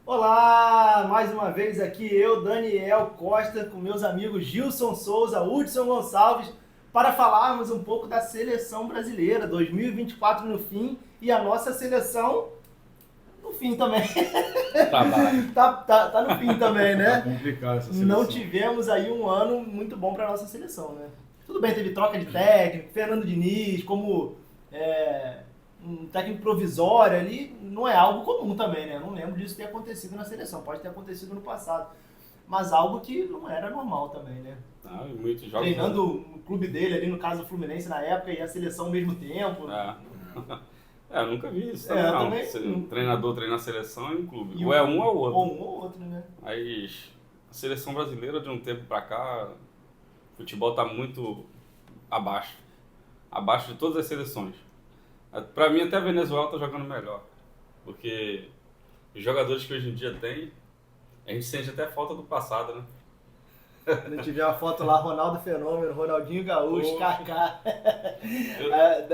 Olá, mais uma vez aqui eu, Daniel Costa, com meus amigos Gilson Souza, Hudson Gonçalves, para falarmos um pouco da seleção brasileira, 2024 no fim, e a nossa seleção no fim também. Trabalho. Tá no fim também, Tá né? complicado essa Não seleção. tivemos aí um ano muito bom para nossa seleção, né? Tudo bem, teve troca de técnico, Fernando Diniz, como um técnico provisório ali, não é algo comum também, né? Eu não lembro disso ter acontecido na seleção, pode ter acontecido no passado, mas algo que não era normal também, né? Ah, e muitos jogos. Treinando o clube dele ali, no caso o Fluminense na época, e a seleção ao mesmo tempo. É. Eu nunca vi isso É, também, não. também. Um treinador treinar a seleção e um clube. E Ou é um ou é o outro. Ou um ou outro, né? Mas a seleção brasileira, de um tempo pra cá, o futebol tá muito abaixo. Abaixo de todas as seleções. Pra mim, até a Venezuela tá jogando melhor. Porque os jogadores que hoje em dia tem, a gente sente até falta do passado, né? A gente vê a foto lá, Ronaldo Fenômeno, Ronaldinho Gaúcho, Poxa. Kaká.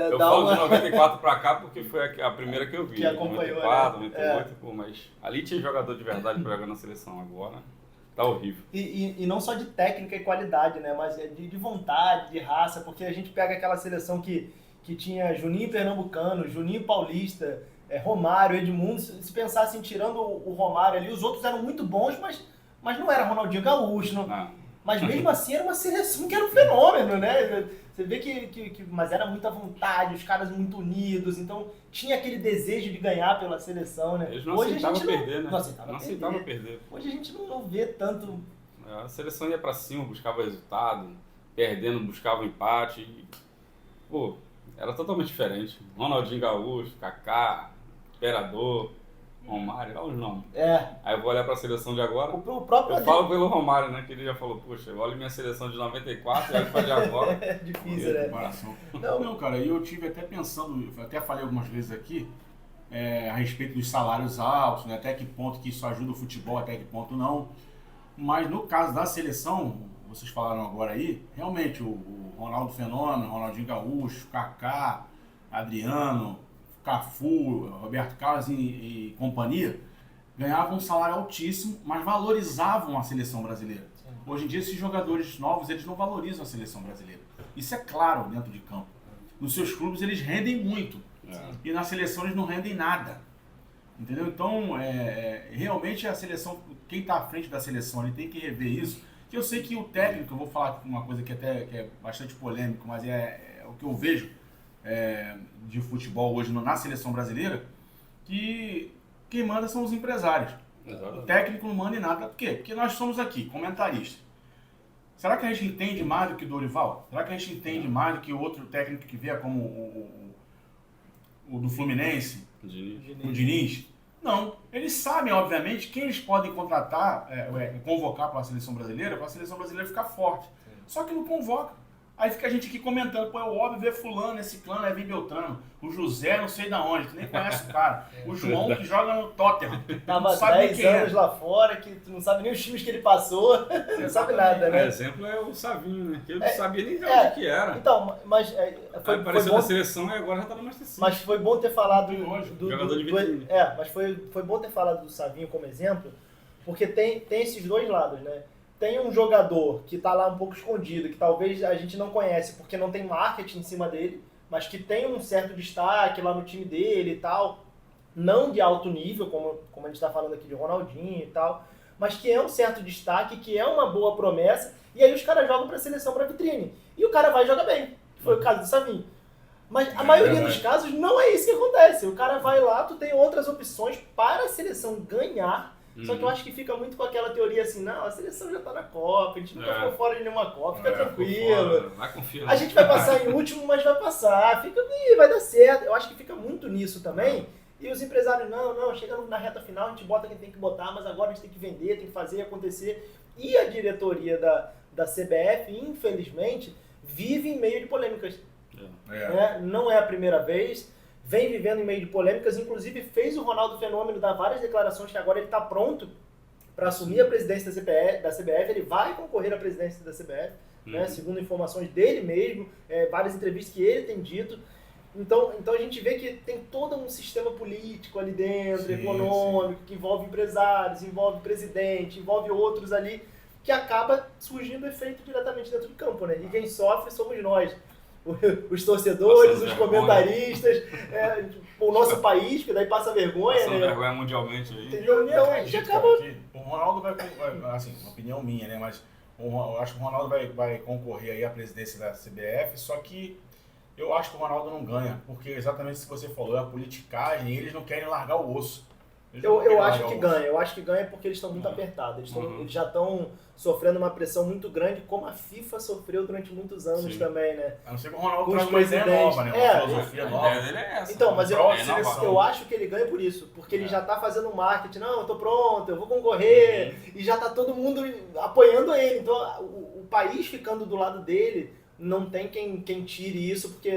Eu Dá falo uma- de 94 pra cá porque foi a primeira que eu vi. Que acompanhou, 94, né? 98, pô, mas ali tinha jogador de verdade pra jogar na seleção. Agora tá horrível. E não só de técnica e qualidade, né? Mas de vontade, de raça, porque a gente pega aquela seleção que tinha Juninho Pernambucano, Juninho Paulista, Romário, Edmundo. Se pensassem tirando o Romário ali, os outros eram muito bons, mas não era Ronaldinho Gaúcho. Não, Não. mas mesmo assim era uma seleção que era um fenômeno, né? Você vê mas era muita vontade, os caras muito unidos, então tinha aquele desejo de ganhar pela seleção, né? Eles não Hoje a aceitavam gente perder, né? não aceitava Não perder. aceitavam perder. Hoje a gente não vê tanto. A seleção ia pra cima, buscava resultado, perdendo, buscava empate. Pô, era totalmente diferente. Ronaldinho Gaúcho, Kaká, Imperador, Romário, olha os nomes. Aí eu vou olhar pra seleção de agora. O próprio Eu falo pelo Romário, né? Que ele já falou, puxa, olha minha seleção de 94 e olha pra de agora. É difícil, né? Comparação. Não. Não, cara, eu tive até pensando, eu até falei algumas vezes aqui, a respeito dos salários altos, né? Até que ponto que isso ajuda o futebol, até que ponto não. Mas no caso da seleção, vocês falaram agora aí, realmente o Ronaldo Fenômeno, Ronaldinho Gaúcho, Kaká, Adriano, Cafu, Roberto Carlos e companhia, ganhavam um salário altíssimo, mas valorizavam a seleção brasileira. Hoje em dia, esses jogadores novos, eles não valorizam a seleção brasileira. Isso é claro dentro de campo. Nos seus clubes, eles rendem muito. E na seleção, eles não rendem nada. Entendeu? Então, realmente a seleção, quem está à frente da seleção, ele tem que rever isso. Que eu sei que o técnico, eu vou falar uma coisa que até que é bastante polêmico, mas é o que eu vejo de futebol hoje na seleção brasileira, que quem manda são os empresários. O Exatamente. técnico não manda em nada. Por quê? Porque nós somos aqui, comentaristas. Será que a gente entende mais do que o Dorival? Será que a gente entende mais do que o outro técnico que vier como o do Fluminense, o Diniz? Não. Eles sabem, obviamente, quem eles podem contratar, convocar para a seleção brasileira ficar forte. Só que não convoca. Aí fica a gente aqui comentando, pô, é óbvio ver fulano, esse clã, é Beltrano, o José não sei da onde, tu nem conhece o cara, o João que joga no Tottenham, Tava não sabe nem 10 quem é. anos lá fora, que tu não sabe nem os times que ele passou, não sabe nada, Um né? exemplo é o Savinho, né? Que eu não sabia nem de onde que era. Então, mas foi Apareceu bom, na seleção e agora já tá no Master City. mas foi bom ter falado Jogador de vitrine. mas foi bom ter falado do Savinho como exemplo, porque tem esses dois lados, né? Tem um jogador que tá lá um pouco escondido, que talvez a gente não conhece porque não tem marketing em cima dele, mas que tem um certo destaque lá no time dele e tal, não de alto nível, como a gente está falando aqui de Ronaldinho e tal, mas que é um certo destaque, que é uma boa promessa, e aí os caras jogam para a seleção, para vitrine. E o cara vai jogar bem, que foi o caso do Savinho. Mas a maioria dos casos não é isso que acontece. O cara vai lá, tu tem outras opções para a seleção ganhar. Só que eu acho que fica muito com aquela teoria assim, não, a seleção já tá na Copa, a gente nunca ficou fora de nenhuma Copa, fica tranquilo. Vai confiar. A gente vai passar em último, mas vai passar, vai dar certo. Eu acho que fica muito nisso também. E os empresários, não, chega na reta final, a gente bota quem tem que botar, mas agora a gente tem que vender, tem que fazer acontecer. E a diretoria da CBF, infelizmente, vive em meio de polêmicas. Né? Não é a primeira vez. Vem vivendo em meio de polêmicas, inclusive fez o Ronaldo Fenômeno dar várias declarações que agora ele está pronto para assumir a presidência da CBF, ele vai concorrer à presidência da CBF, né, segundo informações dele mesmo, várias entrevistas que ele tem dito. Então a gente vê que tem todo um sistema político ali dentro, Sim, econômico, que envolve empresários, envolve presidente, envolve outros ali, que acaba surgindo efeito diretamente dentro do campo, né? E quem sofre somos nós. Os torcedores, Passando os vergonha. comentaristas, o nosso país, que daí passa vergonha, Passando né? vergonha mundialmente aí. Entendeu? Então a gente Acredito, acaba... cara, que o Ronaldo vai, assim, uma opinião minha, né? Mas eu acho que o Ronaldo vai concorrer aí à presidência da CBF, só que eu acho que o Ronaldo não ganha, porque exatamente isso que você falou, é a politicagem, e eles não querem largar o osso. Eles não querem Eu acho largar que o osso. ganha. Eu acho que ganha porque eles estão muito apertados. Eles já estão sofrendo uma pressão muito grande, como a FIFA sofreu durante muitos anos Sim. também, né? A não ser que o Ronaldo Com traz os uma ideia presidentes. nova, né? Uma É, filosofia A nova. ideia dele é essa. Então, mas Prova de seleção. eu acho que ele ganha por isso, porque ele já tá fazendo um marketing, não, eu tô pronto, eu vou concorrer, e já tá todo mundo apoiando ele. Então, o país ficando do lado dele, não tem quem tire isso, porque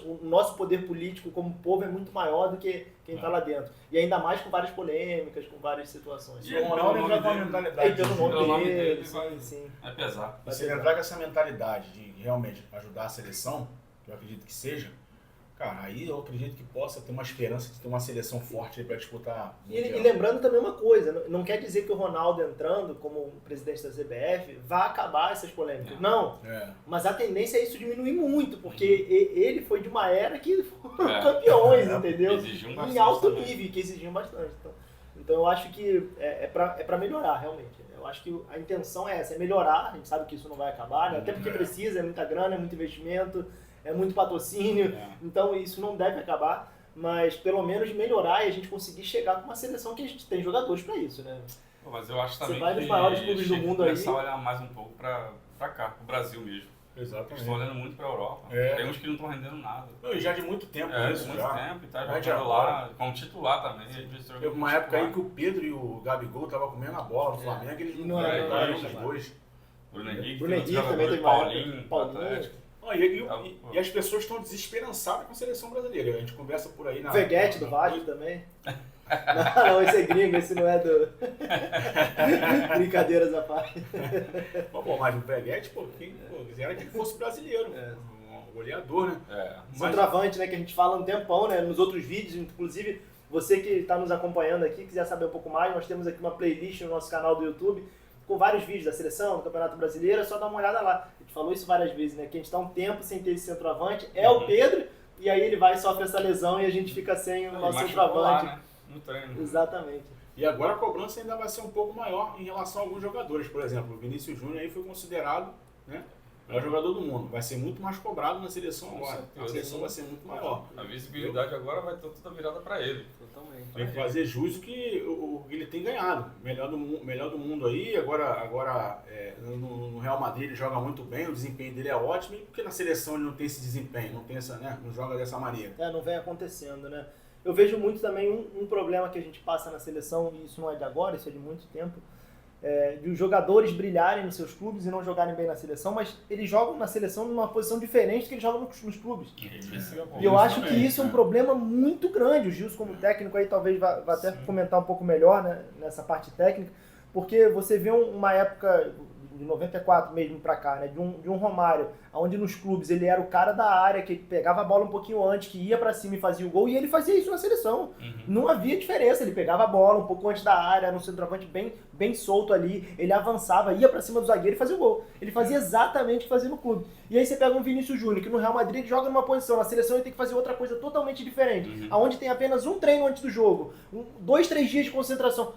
o nosso poder político como povo é muito maior do que quem tá lá dentro. E ainda mais com várias polêmicas, com várias situações. E o Ronaldo pelo entra com a nome dele. mentalidade. E pelo de- nome Pelo nome dele, dele, sim, vai- sim. É pesar. E se ele entrar com essa mentalidade de realmente ajudar a seleção, que eu acredito que seja, cara, aí eu acredito que possa ter uma esperança de ter uma seleção forte aí pra disputar. E Mundial. lembrando também uma coisa, não quer dizer que o Ronaldo entrando como presidente da CBF vai acabar essas polêmicas. Não, É. mas a tendência é isso diminuir muito, porque ele foi de uma era que foram É. campeões, entendeu? Exigiam Em bastante alto também. nível, que exigiam bastante. Então eu acho que é pra melhorar, realmente. Eu acho que a intenção é essa, é melhorar. A gente sabe que isso não vai acabar, né? Até porque precisa, é muita grana, é muito investimento, é muito patrocínio. É. Então isso não deve acabar, mas pelo menos melhorar e a gente conseguir chegar com uma seleção que a gente tem jogadores pra isso, né? Pô, mas eu acho também Você vai nos que maiores clubes do tinha que mundo aí. começar a olhar mais um pouco pra cá, pro Brasil mesmo. Eles Exatamente. estão olhando muito pra Europa. É. Tem uns que não estão rendendo nada. Não, e já de muito tempo É, isso, muito já. tempo e tá Não é de jogando agora. lá, como titular também. às vezes joga Teve uma como época aí que titular. o Pedro e o Gabigol estavam comendo a bola no Flamengo, eles E não não é jogaram verdade, esses mano. dois. Bruno Henrique, Bruno tem outros Henrique também jogadores, teve uma época, Paulinho, do Paulinho. Atlético. Não, e as pessoas estão desesperançadas com a seleção brasileira. A gente conversa por aí na. Veguete do Vasco também. Não, esse é gringo, esse não é do... Brincadeiras à parte. Bom, mas o Veguete, pô, era que ele fosse brasileiro. Um goleador, né? É. Mas- Centroavante, né, que a gente fala há um tempão, né, nos outros vídeos, inclusive você que está nos acompanhando aqui, quiser saber um pouco mais, nós temos aqui uma playlist no nosso canal do YouTube com vários vídeos da seleção, do Campeonato Brasileiro, é só dar uma olhada lá. A gente falou isso várias vezes, né, que a gente está um tempo sem ter esse centroavante, é o Pedro, e aí ele vai e sofre essa lesão e a gente fica sem o nosso Machucou lá, centroavante. né? No treino. Exatamente. E agora a cobrança ainda vai ser um pouco maior em relação a alguns jogadores. Por exemplo, o Vinícius Júnior aí foi considerado, né, o melhor jogador do mundo. Vai ser muito mais cobrado na seleção Com agora. certeza. A seleção vai ser muito maior. A visibilidade agora vai estar toda virada pra ele. Totalmente. Tem que fazer jus o que ele tem ganhado. Melhor do mundo aí. Agora no Real Madrid ele joga muito bem, o desempenho dele é ótimo. E porque na seleção ele não tem esse desempenho, não tem essa, né, não joga dessa maneira. Não vem acontecendo, né? Eu vejo muito também um problema que a gente passa na seleção, e isso não é de agora, isso é de muito tempo, de os jogadores brilharem nos seus clubes e não jogarem bem na seleção, mas eles jogam na seleção numa posição diferente do que eles jogam nos clubes. E eu acho que isso é um problema muito grande. O Gilson, como técnico, aí talvez vá até comentar um pouco melhor, né, nessa parte técnica, porque você vê uma época de 94 mesmo pra cá, né, de um Romário, onde nos clubes ele era o cara da área, que pegava a bola um pouquinho antes, que ia pra cima e fazia o gol, e ele fazia isso na seleção. Não havia diferença, ele pegava a bola um pouco antes da área, era um centroavante bem solto ali, ele avançava, ia pra cima do zagueiro e fazia o gol. Ele fazia exatamente o que fazia no clube. E aí você pega um Vinícius Júnior, que no Real Madrid ele joga numa posição, na seleção ele tem que fazer outra coisa totalmente diferente, aonde tem apenas um treino antes do jogo, 2, 3 dias de concentração.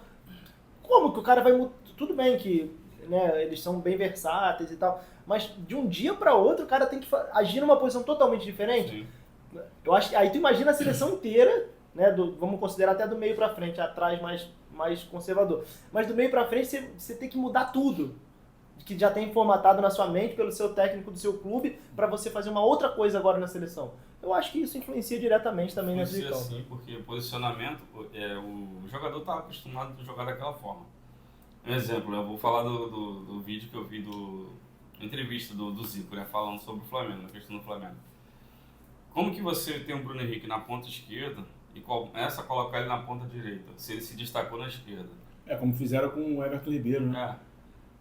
Como que o cara vai mudar? Tudo bem que, né, eles são bem versáteis e tal, mas de um dia para outro o cara tem que agir numa posição totalmente diferente. Sim. Eu acho que aí tu imagina a seleção inteira, né, vamos considerar até do meio para frente, atrás mais conservador. Mas do meio para frente você tem que mudar tudo que já tem formatado na sua mente pelo seu técnico do seu clube para você fazer uma outra coisa agora na seleção. Eu acho que isso influencia diretamente também na Influencia seleção. sim, porque posicionamento, o jogador está acostumado a jogar daquela forma. Um exemplo, eu vou falar do vídeo que eu vi entrevista do Zico, né, falando sobre o Flamengo, a questão do Flamengo. Como que você tem o Bruno Henrique na ponta esquerda e começa a colocar ele na ponta direita, se ele se destacou na esquerda? Como fizeram com o Everton Ribeiro, né?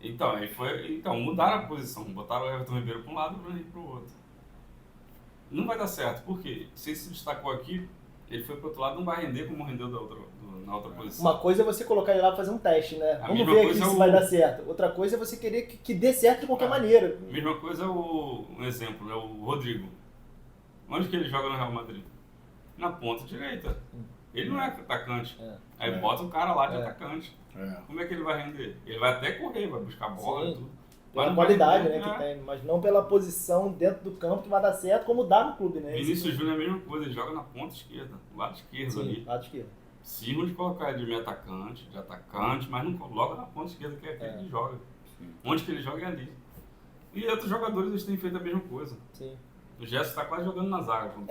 Então mudaram a posição, botaram o Everton Ribeiro para um lado e o Bruno Henrique para o outro. Não vai dar certo, porque se ele se destacou aqui, ele foi pro outro lado, não vai render como rendeu na outra posição. Uma coisa é você colocar ele lá pra fazer um teste, né? A Vamos mesma ver aqui coisa se vai dar certo. Outra coisa é você querer que dê certo de qualquer maneira. Mesma coisa é um exemplo, né? O Rodrigo. Onde que ele joga no Real Madrid? Na ponta direita. Ele não é atacante. Aí bota o cara lá de atacante. Como é que ele vai render? Ele vai até correr, vai buscar a bola e tudo. Pela qualidade, né, que tem, mas não pela posição dentro do campo que vai dar certo, como dá no clube, né? Vinícius Júnior é a mesma coisa, ele joga na ponta esquerda, lado esquerdo ali. Lado esquerdo. Cisma de colocar ele de meio atacante, mas não coloca na ponta esquerda, que é aquele que joga. Onde que ele joga é ali. E outros jogadores eles têm feito a mesma coisa. Sim. O Gerson está quase jogando na zaga. O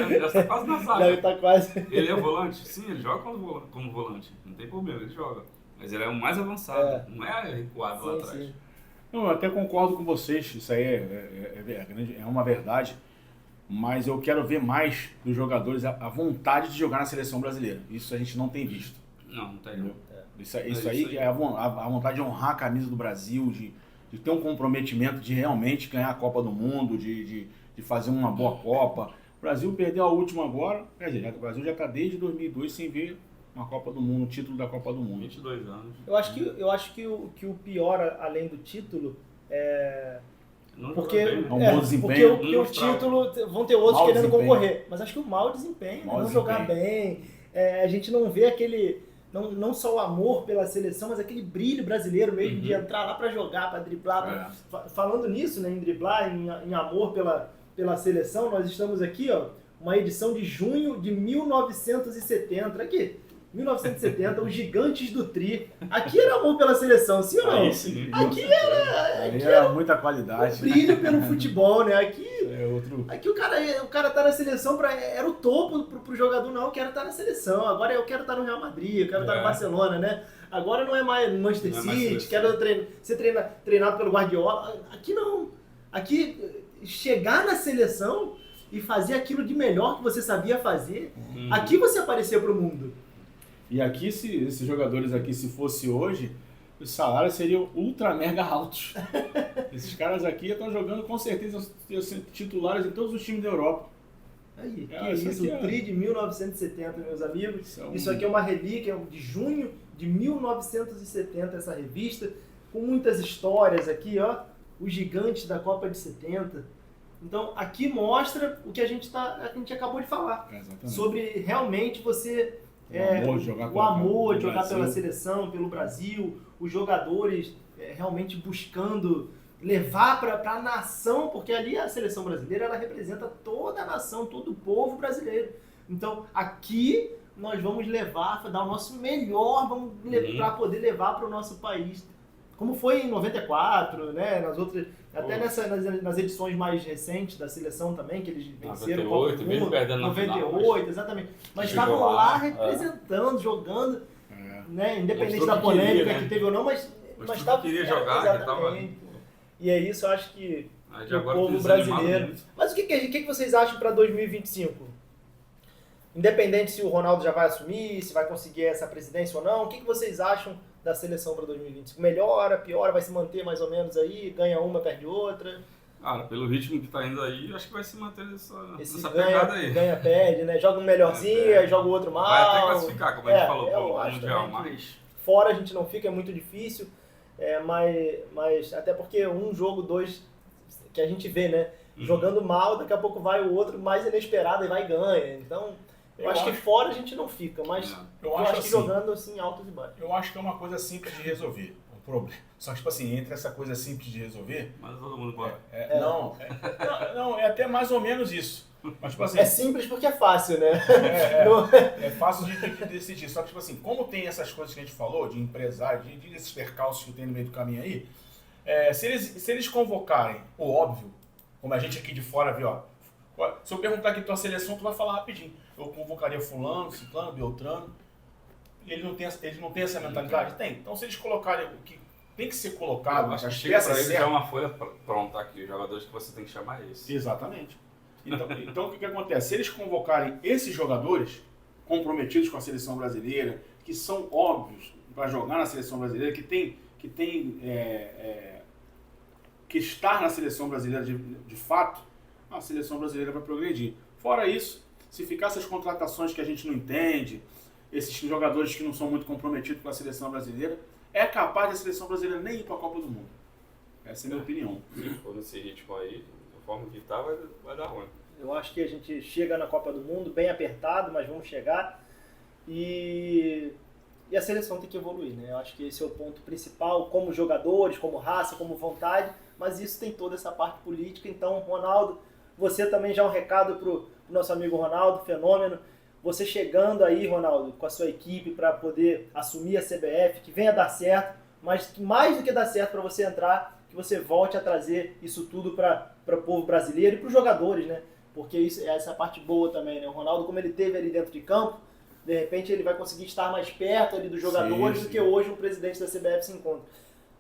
Gerson está quase na zaga. Ele tá quase. Ele é volante? Sim, ele joga como volante. Não tem problema, ele joga. Mas ele é o mais avançado, não é recuado lá atrás. Sim. Eu até concordo com vocês, isso aí é uma verdade. Mas eu quero ver mais dos jogadores a vontade de jogar na seleção brasileira. Isso a gente não tem visto. Não tem. Isso aí é a vontade de honrar a camisa do Brasil, de ter um comprometimento de realmente ganhar a Copa do Mundo, de fazer uma boa Copa. O Brasil perdeu a última agora, quer dizer, o Brasil já está desde 2002 sem ver uma Copa do Mundo, um título da Copa do Mundo. 22 anos. Eu acho que o pior, além do título, é... Não porque um bom desempenho. porque o título vão ter outros querendo concorrer. Mas acho que o mau desempenho, não jogar bem. A gente não vê aquele... Não só o amor pela seleção, mas aquele brilho brasileiro mesmo de entrar lá para jogar, para driblar. Falando nisso, né, em driblar, em amor pela seleção, nós estamos aqui, ó, uma edição de junho de 1970. Aqui, 1970, os Gigantes do Tri. Aqui era amor pela seleção, sim ou não? Aqui era muita qualidade. Brilho pelo futebol, né? Aqui o cara tá na seleção, era o topo pro jogador, não, eu quero estar na seleção, agora eu quero estar no Real Madrid, eu quero estar no Barcelona, né? Agora não é mais no Manchester City, quero ser treinado pelo Guardiola. Aqui não. Aqui, chegar na seleção e fazer aquilo de melhor que você sabia fazer, aqui você aparecia pro mundo. E aqui, esses jogadores aqui, se fosse hoje, os salários seriam ultra mega altos. Esses caras aqui estão jogando com certeza titulares em todos os times da Europa. Aí, o Tri de 1970, meus amigos. Isso aqui é uma relíquia de junho de 1970, essa revista, com muitas histórias aqui, ó. Os gigantes da Copa de 70. Então, aqui mostra o que a gente acabou de falar. Sobre realmente você... o amor de jogar pela seleção, pelo Brasil, os jogadores realmente buscando levar para a nação, porque ali a seleção brasileira ela representa toda a nação, todo o povo brasileiro. Então aqui nós vamos dar o nosso melhor para poder levar para o nosso país. Como foi em 94, né? Nas outras, até nas edições mais recentes da seleção também, que eles venceram 98, mesmo perdendo na 98, exatamente. Mas estavam lá representando, jogando, né? Independente da polêmica que teve ou não, mas estava queria jogar, exatamente. E é isso, eu acho que o povo brasileiro... Mas o que vocês acham para 2025? Independente se o Ronaldo já vai assumir, se vai conseguir essa presidência ou não, o que vocês acham da seleção para 2025? Melhora, piora, vai se manter mais ou menos aí? Ganha uma, perde outra? Cara, pelo ritmo que tá indo aí, acho que vai se manter essa pegada aí. Ganha, perde, né? Joga um melhorzinho, aí joga o outro mal. Vai até classificar, como a gente falou, pro Mundial, mas... Fora a gente não fica, é muito difícil, mas até porque um jogo, dois, que a gente vê, né? Jogando mal, daqui a pouco vai o outro mais inesperado e vai e ganha. Então... Eu acho que fora a gente não fica, mas eu acho que assim, jogando assim altos e baixos. Eu acho que é uma coisa simples de resolver. O problema. Só que, tipo assim, entre essa coisa simples de resolver... Mas todo mundo pode. Não, é até mais ou menos isso. Mas, tipo assim, é simples porque é fácil, né? É fácil de decidir. Só que, tipo assim, como tem essas coisas que a gente falou, de empresário, de esses percalços que tem no meio do caminho aí, se eles convocarem o óbvio, como a gente aqui de fora vê, ó, se eu perguntar aqui tua seleção, tu vai falar rapidinho. Eu convocaria fulano, ciclano, beltrano. Eles não têm essa mentalidade? Tem. Então se eles colocarem o que tem que ser colocado, acho que chega pra eles é uma folha pronta aqui, os jogadores que você tem que chamar esses. Exatamente. Então o que acontece? Se eles convocarem esses jogadores comprometidos com a seleção brasileira, que são óbvios para jogar na seleção brasileira, que tem que estar na seleção brasileira de fato, a seleção brasileira vai progredir. Fora isso, se ficar essas contratações que a gente não entende, esses jogadores que não são muito comprometidos com a seleção brasileira, é capaz da seleção brasileira nem ir para a Copa do Mundo. Essa é a minha opinião. Se for nesse ritmo aí, da forma que tá, vai dar ruim. Eu acho que a gente chega na Copa do Mundo bem apertado, mas vamos chegar. E a seleção tem que evoluir, né? Eu acho que esse é o ponto principal, como jogadores, como raça, como vontade, mas isso tem toda essa parte política. Então, Ronaldo, você também já um recado pro nosso amigo Ronaldo, fenômeno. Você chegando aí, Ronaldo, com a sua equipe para poder assumir a CBF, que venha dar certo, mas que mais do que dar certo para você entrar, que você volte a trazer isso tudo para o povo brasileiro e para os jogadores, né? Porque essa é a parte boa também, né? O Ronaldo, como ele teve ali dentro de campo, de repente ele vai conseguir estar mais perto ali dos jogadores do que hoje o presidente da CBF se encontra.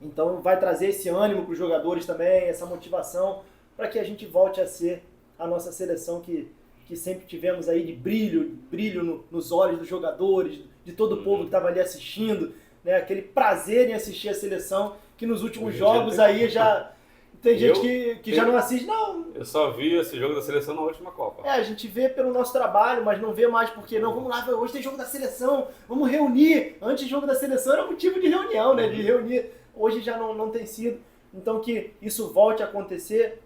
Então vai trazer esse ânimo para os jogadores também, essa motivação, para que a gente volte a ser a nossa seleção que sempre tivemos aí de brilho nos olhos dos jogadores, de todo o povo que estava ali assistindo, né? Aquele prazer em assistir a seleção, que nos últimos jogos aí já... Tem gente que já não assiste, não. Eu só vi esse jogo da seleção na última Copa. A gente vê pelo nosso trabalho, mas não vê mais porque não. Vamos lá, hoje tem jogo da seleção, vamos reunir. Antes do jogo da seleção era motivo de reunião, né? De reunir. Hoje já não tem sido. Então que isso volte a acontecer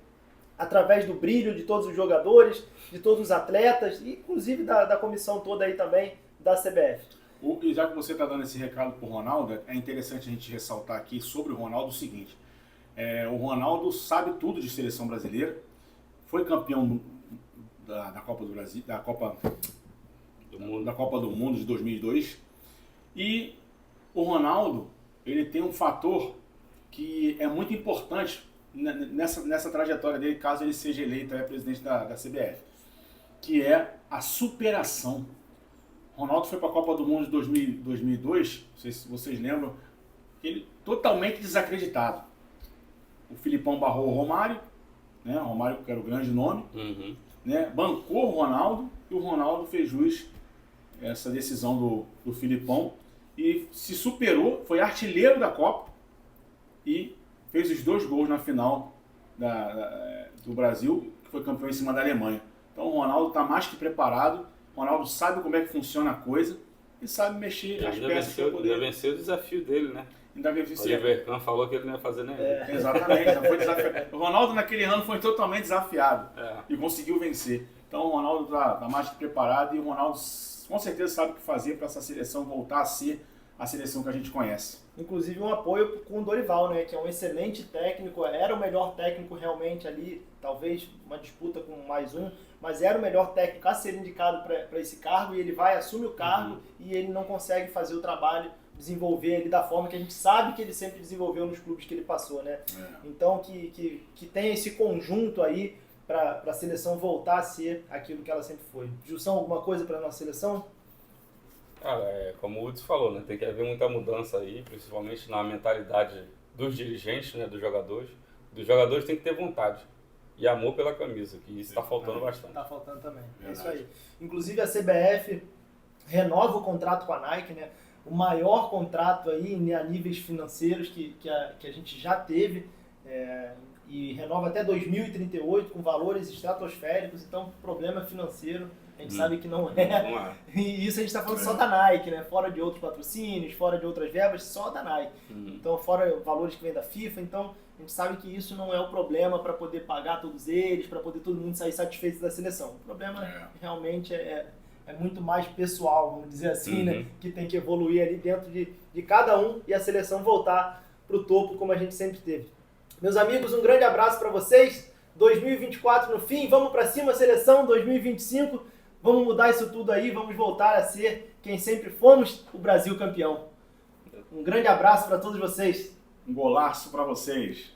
através do brilho de todos os jogadores, de todos os atletas, e inclusive da comissão toda aí também da CBF. E já que você está dando esse recado para o Ronaldo, é interessante a gente ressaltar aqui sobre o Ronaldo o seguinte. O Ronaldo sabe tudo de seleção brasileira, foi campeão da Copa do Brasil, da Copa do Mundo de 2002, e o Ronaldo ele tem um fator que é muito importante nessa trajetória dele, caso ele seja eleito presidente da CBF, que é a superação. O Ronaldo foi para a Copa do Mundo de 2002, não sei se vocês lembram, ele totalmente desacreditado. O Filipão barrou o Romário, né? O Romário que era o grande nome, né? Bancou o Ronaldo e o Ronaldo fez jus essa decisão do Filipão e se superou, foi artilheiro da Copa e fez os 2 gols na final do Brasil, que foi campeão em cima da Alemanha. Então o Ronaldo está mais que preparado, o Ronaldo sabe como é que funciona a coisa e sabe mexer as peças para poder... Já venceu o desafio dele, né? Ainda bem o Oliver Kahn falou que ele não ia fazer nenhum. Exatamente, já foi desafiado. O Ronaldo naquele ano foi totalmente desafiado e conseguiu vencer. Então o Ronaldo está mais que preparado e o Ronaldo com certeza sabe o que fazer para essa seleção voltar a ser a seleção que a gente conhece. Inclusive um apoio com o Dorival, né, que é um excelente técnico, era o melhor técnico realmente ali, talvez uma disputa com mais um, mas era o melhor técnico a ser indicado para esse cargo e ele assume o cargo e ele não consegue fazer o trabalho, desenvolver ele da forma que a gente sabe que ele sempre desenvolveu nos clubes que ele passou, né? Então que tenha esse conjunto aí para a seleção voltar a ser aquilo que ela sempre foi. Gilson, alguma coisa para a nossa seleção? Como o Hudson falou, né? Tem que haver muita mudança aí, principalmente na mentalidade dos dirigentes, né? Dos jogadores. Dos jogadores tem que ter vontade e amor pela camisa, que isso está faltando bastante. Está faltando também, é isso aí. Inclusive a CBF renova o contrato com a Nike, né? O maior contrato aí a níveis financeiros que a gente já teve e renova até 2038 com valores estratosféricos, então problema financeiro a gente sabe que não é. E isso a gente está falando só da Nike, né? Fora de outros patrocínios, fora de outras verbas, só da Nike. Então fora valores que vem da FIFA, então a gente sabe que isso não é o problema para poder pagar todos eles, para poder todo mundo sair satisfeito da seleção. O problema realmente é muito mais pessoal, vamos dizer assim, né? Que tem que evoluir ali dentro de cada um e a seleção voltar para o topo como a gente sempre teve. Meus amigos, um grande abraço para vocês. 2024 no fim, vamos para cima, seleção 2025. Vamos mudar isso tudo aí, vamos voltar a ser quem sempre fomos, o Brasil campeão. Um grande abraço para todos vocês. Um golaço para vocês.